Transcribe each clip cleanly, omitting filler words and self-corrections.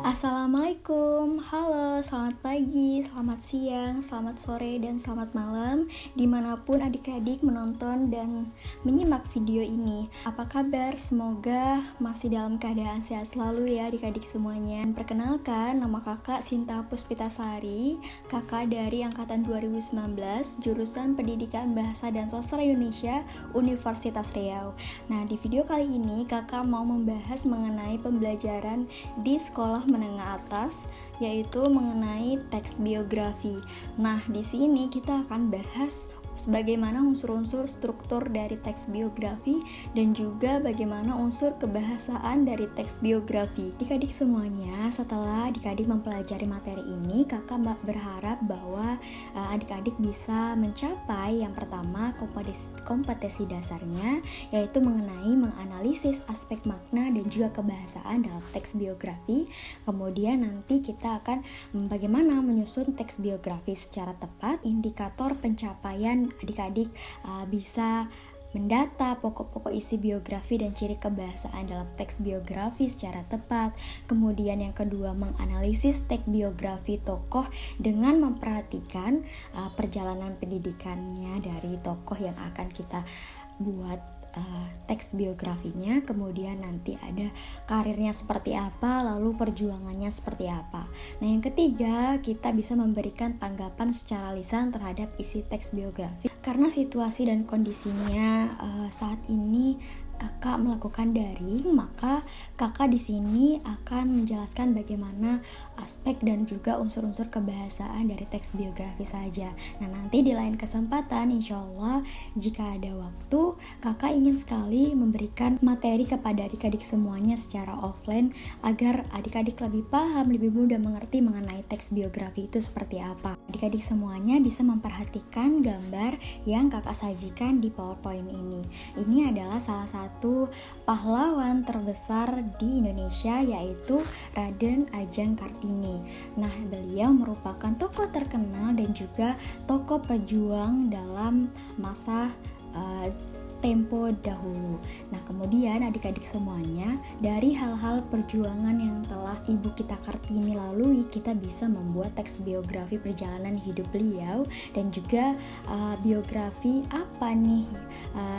Assalamualaikum, halo, selamat pagi, selamat siang, selamat sore, dan selamat malam dimanapun adik-adik menonton dan menyimak video ini. Apa kabar? Semoga masih dalam keadaan sehat selalu ya adik-adik semuanya. Perkenalkan, nama kakak Sinta Puspitasari, kakak dari Angkatan 2019, jurusan Pendidikan Bahasa dan Sastra Indonesia, Universitas Riau. Nah, di video kali ini kakak mau membahas mengenai pembelajaran di sekolah menengah atas, yaitu mengenai teks biografi. Nah, di sini kita akan bahas bagaimana unsur-unsur struktur dari teks biografi dan juga bagaimana unsur kebahasaan dari teks biografi. Adik-adik semuanya, setelah adik-adik mempelajari materi ini, kakak berharap bahwa adik-adik bisa mencapai yang pertama kompetensi dasarnya, yaitu mengenai menganalisis aspek makna dan juga kebahasaan dalam teks biografi. Kemudian nanti kita akan bagaimana menyusun teks biografi secara tepat, indikator pencapaian adik-adik bisa mendata pokok-pokok isi biografi dan ciri kebahasaan dalam teks biografi secara tepat. Kemudian yang kedua, menganalisis teks biografi tokoh dengan memperhatikan perjalanan pendidikannya dari tokoh yang akan kita buat teks biografinya. Kemudian nanti ada karirnya seperti apa, lalu perjuangannya seperti apa. Nah, yang ketiga, kita bisa memberikan tanggapan secara lisan terhadap isi teks biografi. Karena situasi dan kondisinya saat ini kakak melakukan daring, maka kakak di sini akan menjelaskan bagaimana aspek dan juga unsur-unsur kebahasaan dari teks biografi saja. Nah, nanti di lain kesempatan insya Allah jika ada waktu, kakak ingin sekali memberikan materi kepada adik-adik semuanya secara offline agar adik-adik lebih paham, lebih mudah mengerti mengenai teks biografi itu seperti apa. Adik-adik semuanya bisa memperhatikan gambar yang kakak sajikan di PowerPoint ini. Ini adalah salah satu pahlawan terbesar di Indonesia, yaitu Raden Ajeng Kartini. Nah, beliau merupakan tokoh terkenal dan juga tokoh pejuang dalam masa tempo dahulu. Nah, kemudian adik-adik semuanya, dari hal-hal perjuangan yang telah Ibu kita Kartini lalui, kita bisa membuat teks biografi perjalanan hidup beliau dan juga biografi apa nih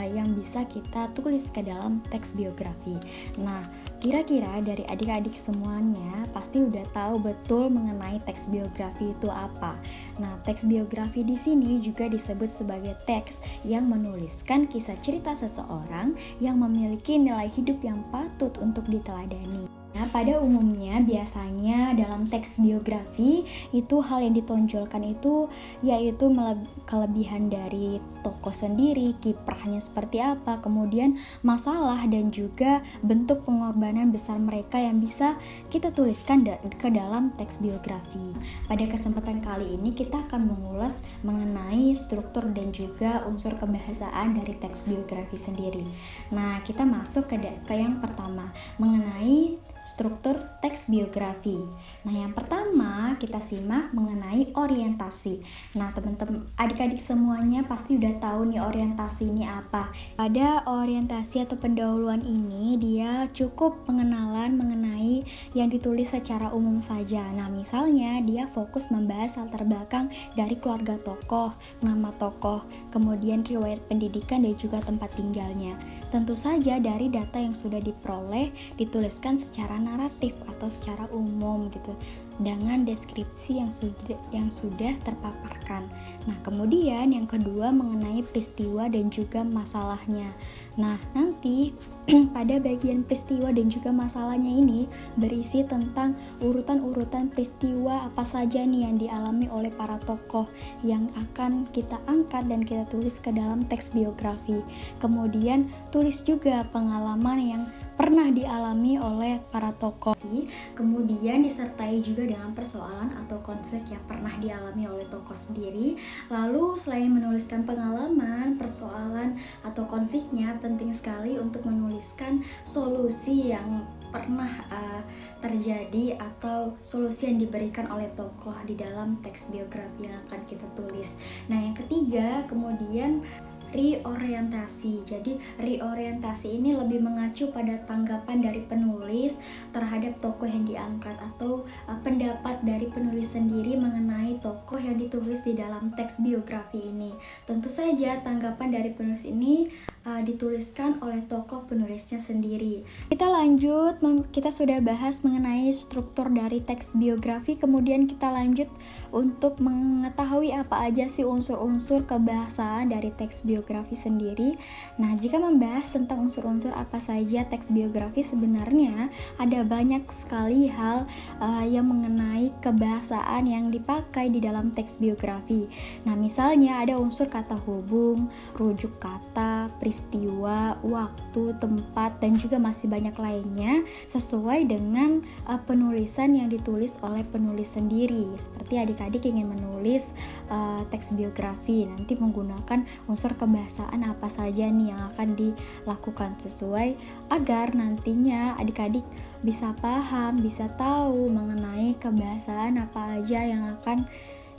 yang bisa kita tulis ke dalam teks biografi. Nah, kira-kira dari adik-adik semuanya pasti udah tahu betul mengenai teks biografi itu apa. Nah, teks biografi di sini juga disebut sebagai teks yang menuliskan kisah cerita seseorang yang memiliki nilai hidup yang patut untuk diteladani. Nah, pada umumnya biasanya dalam teks biografi itu hal yang ditonjolkan itu yaitu kelebihan dari tokoh sendiri, kiprahnya seperti apa, kemudian masalah dan juga bentuk pengorbanan besar mereka yang bisa kita tuliskan ke dalam teks biografi. Pada kesempatan kali ini kita akan mengulas mengenai struktur dan juga unsur kebahasaan dari teks biografi sendiri. Nah, kita masuk ke yang pertama, mengenai struktur teks biografi. Nah, yang pertama kita simak mengenai orientasi. Nah, teman-teman adik-adik semuanya pasti udah tahu nih orientasi ini apa. Pada orientasi atau pendahuluan ini dia cukup pengenalan mengenai yang ditulis secara umum saja. Nah, misalnya dia fokus membahas latar belakang dari keluarga tokoh, nama tokoh, kemudian riwayat pendidikan dan juga tempat tinggalnya. Tentu saja dari data yang sudah diperoleh dituliskan secara naratif atau secara umum gitu, dengan deskripsi yang sudah terpaparkan. Nah, kemudian yang kedua mengenai peristiwa dan juga masalahnya. Nah, nanti pada bagian peristiwa dan juga masalahnya ini berisi tentang urutan-urutan peristiwa apa saja nih yang dialami oleh para tokoh yang akan kita angkat dan kita tulis ke dalam teks biografi. Kemudian tulis juga pengalaman yang pernah dialami oleh para tokoh. Kemudian disertai juga dengan persoalan atau konflik yang pernah dialami oleh tokoh sendiri. Lalu selain menuliskan pengalaman, persoalan atau konfliknya, penting sekali untuk menuliskan solusi yang pernah terjadi atau solusi yang diberikan oleh tokoh di dalam teks biografi yang akan kita tulis. Nah, yang ketiga kemudian reorientasi. Jadi reorientasi ini lebih mengacu pada tanggapan dari penulis terhadap tokoh yang diangkat atau pendapat dari penulis sendiri mengenai tokoh yang ditulis di dalam teks biografi ini. Tentu saja tanggapan dari penulis ini dituliskan oleh tokoh penulisnya sendiri. Kita lanjut, kita sudah bahas mengenai struktur dari teks biografi, kemudian kita lanjut untuk mengetahui apa aja sih unsur-unsur kebahasaan dari teks biografi sendiri. Nah, jika membahas tentang unsur-unsur apa saja teks biografi, sebenarnya ada banyak sekali hal yang mengenai kebahasaan yang dipakai di dalam teks biografi. Nah, misalnya ada unsur kata hubung, rujuk kata, peristiwa, waktu, tempat, dan juga masih banyak lainnya sesuai dengan penulisan yang ditulis oleh penulis sendiri. Seperti adik-adik ingin menulis teks biografi, nanti menggunakan unsur kebahasaan apa saja nih yang akan dilakukan sesuai agar nantinya adik-adik bisa paham, bisa tahu mengenai kebahasaan apa aja yang akan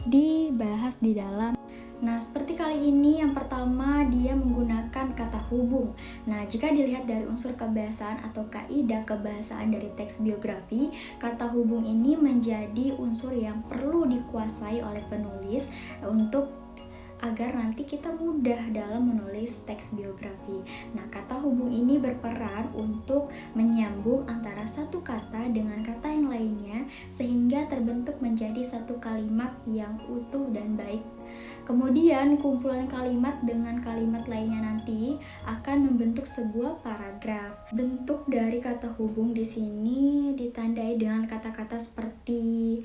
dibahas di dalam. Nah, seperti kali ini yang pertama dia menggunakan kata hubung. Nah, jika dilihat dari unsur kebahasaan atau kaidah kebahasaan dari teks biografi, kata hubung ini menjadi unsur yang perlu dikuasai oleh penulis untuk agar nanti kita mudah dalam menulis teks biografi. Nah, kata hubung ini berperan untuk menyambung antara satu kata dengan kata yang lainnya sehingga terbentuk menjadi satu kalimat yang utuh dan baik. Kemudian kumpulan kalimat dengan kalimat lainnya nanti akan membentuk sebuah paragraf. Bentuk dari kata hubung di sini ditandai dengan kata-kata seperti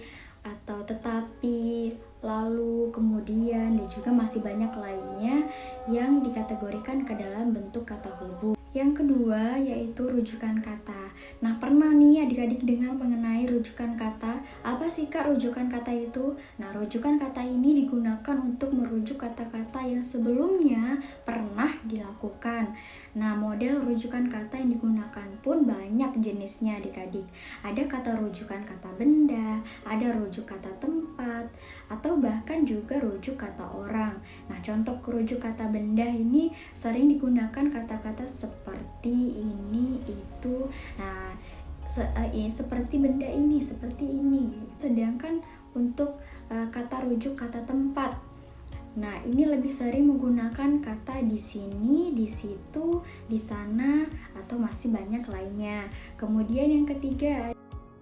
atau tetapi, lalu, kemudian, dan juga masih banyak lainnya yang dikategorikan ke dalam bentuk kata hubung. Yang kedua yaitu rujukan kata. Nah, pernah nih adik-adik dengar mengenai rujukan kata? Apa sih Kak rujukan kata itu? Nah, rujukan kata ini digunakan untuk merujuk kata-kata yang sebelumnya pernah dilakukan. Nah, model rujukan kata yang digunakan pun banyak jenisnya adik-adik. Ada kata rujukan kata benda, ada rujuk kata tempat, atau bahkan juga rujuk kata orang. Nah, contoh rujuk kata benda ini sering digunakan kata-kata seperti ini, itu. Nah, seperti benda ini, seperti ini. Sedangkan untuk kata rujuk kata tempat, nah ini lebih sering menggunakan kata di sini, di situ, di sana, atau masih banyak lainnya. Kemudian yang ketiga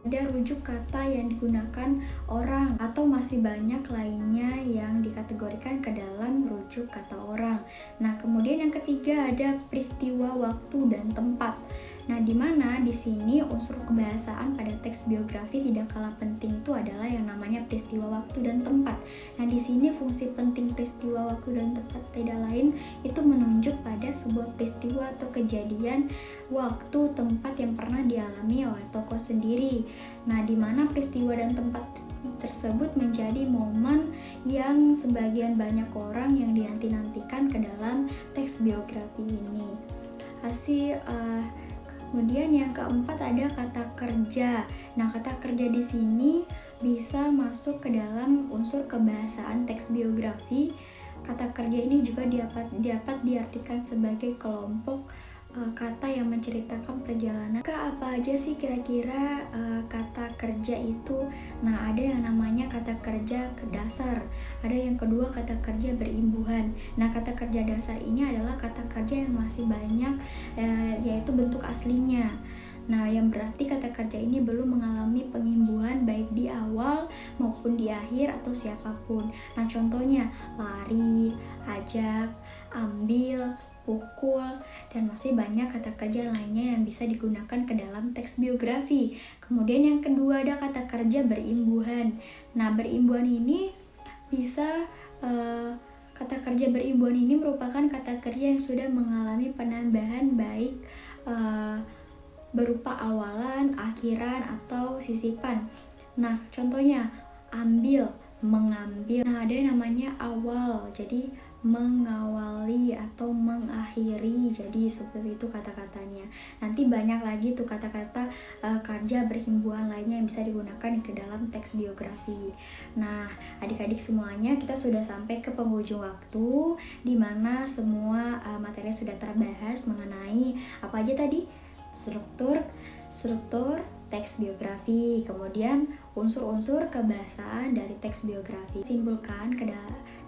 ada rujuk kata yang digunakan orang atau masih banyak lainnya yang dikategorikan ke dalam rujuk kata orang. Nah, kemudian yang ketiga ada peristiwa, waktu, dan tempat. Nah, di mana di sini unsur kebahasaan pada teks biografi tidak kalah penting itu adalah yang namanya peristiwa, waktu, dan tempat. Nah, di sini fungsi penting peristiwa, waktu, dan tempat tidak lain itu menunjuk pada sebuah peristiwa atau kejadian, waktu, tempat yang pernah dialami oleh tokoh sendiri. Nah, di mana peristiwa dan tempat tersebut menjadi momen yang sebagian banyak orang yang dinanti-nantikan ke dalam teks biografi ini. Kemudian yang keempat ada kata kerja. Nah, kata kerja di sini bisa masuk ke dalam unsur kebahasaan teks biografi. Kata kerja ini juga dapat diartikan sebagai kelompok kata yang menceritakan perjalanan. Apa aja sih kira-kira kata kerja itu? Nah, ada yang namanya kata kerja dasar, ada yang kedua kata kerja berimbuhan. Nah, kata kerja dasar ini adalah kata kerja yang masih banyak yaitu bentuk aslinya. Nah, yang berarti kata kerja ini belum mengalami pengimbuhan baik di awal maupun di akhir atau siapapun. Nah, contohnya lari, ajak, ambil, pukul, dan masih banyak kata kerja lainnya yang bisa digunakan ke dalam teks biografi. Kemudian yang kedua ada kata kerja berimbuhan. Nah, berimbuhan ini bisa kata kerja berimbuhan ini merupakan kata kerja yang sudah mengalami penambahan baik berupa awalan, akhiran, atau sisipan. Nah, contohnya ambil, mengambil. Nah, ada yang namanya awal. Jadi mengawali atau mengakhiri, jadi seperti itu kata-katanya. Nanti banyak lagi tuh kata-kata kerja berhimpunan lainnya yang bisa digunakan ke dalam teks biografi. Nah, adik-adik semuanya, kita sudah sampai ke penghujung waktu di mana semua materi sudah terbahas mengenai apa aja tadi? Struktur teks biografi, kemudian unsur-unsur kebahasaan dari teks biografi. Simpulkan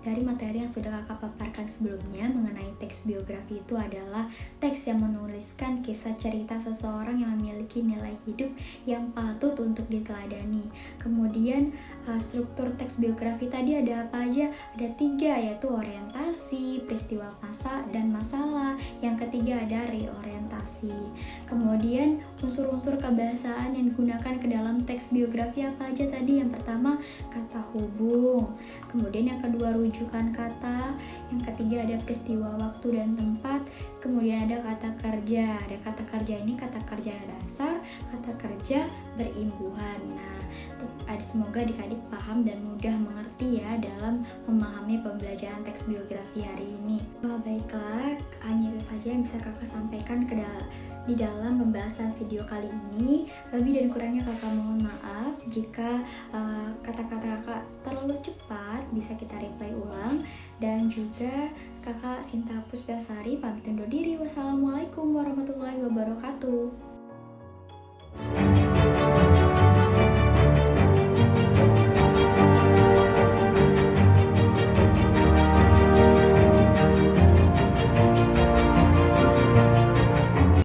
dari materi yang sudah kakak paparkan sebelumnya mengenai teks biografi itu adalah teks yang menuliskan kisah cerita seseorang yang memiliki nilai hidup yang patut untuk diteladani. Kemudian struktur teks biografi tadi ada apa aja? Ada 3, yaitu orientasi, peristiwa masa, dan masalah. Yang ketiga ada reorientasi. Kemudian unsur-unsur kebahasaan yang digunakan ke dalam teks biografi apa aja tadi? Yang pertama kata hubung, kemudian yang kedua rujukan kata, yang ketiga ada peristiwa waktu dan tempat, kemudian ada kata kerja. Ada kata kerja ini kata kerja dasar, kata kerja berimbuhan. Nah, semoga adik-adik paham dan mudah mengerti ya dalam memahami pembelajaran teks biografi hari ini. Baiklah, hanya itu saja yang bisa kakak sampaikan di dalam pembahasan video kali ini. Lebih dan kurangnya kakak mohon maaf jika kata-kata kakak terlalu cepat, bisa kita replay ulang. Dan juga kakak Sinta Puspasari pamit undur diri. Wassalamualaikum warahmatullahi wabarakatuh.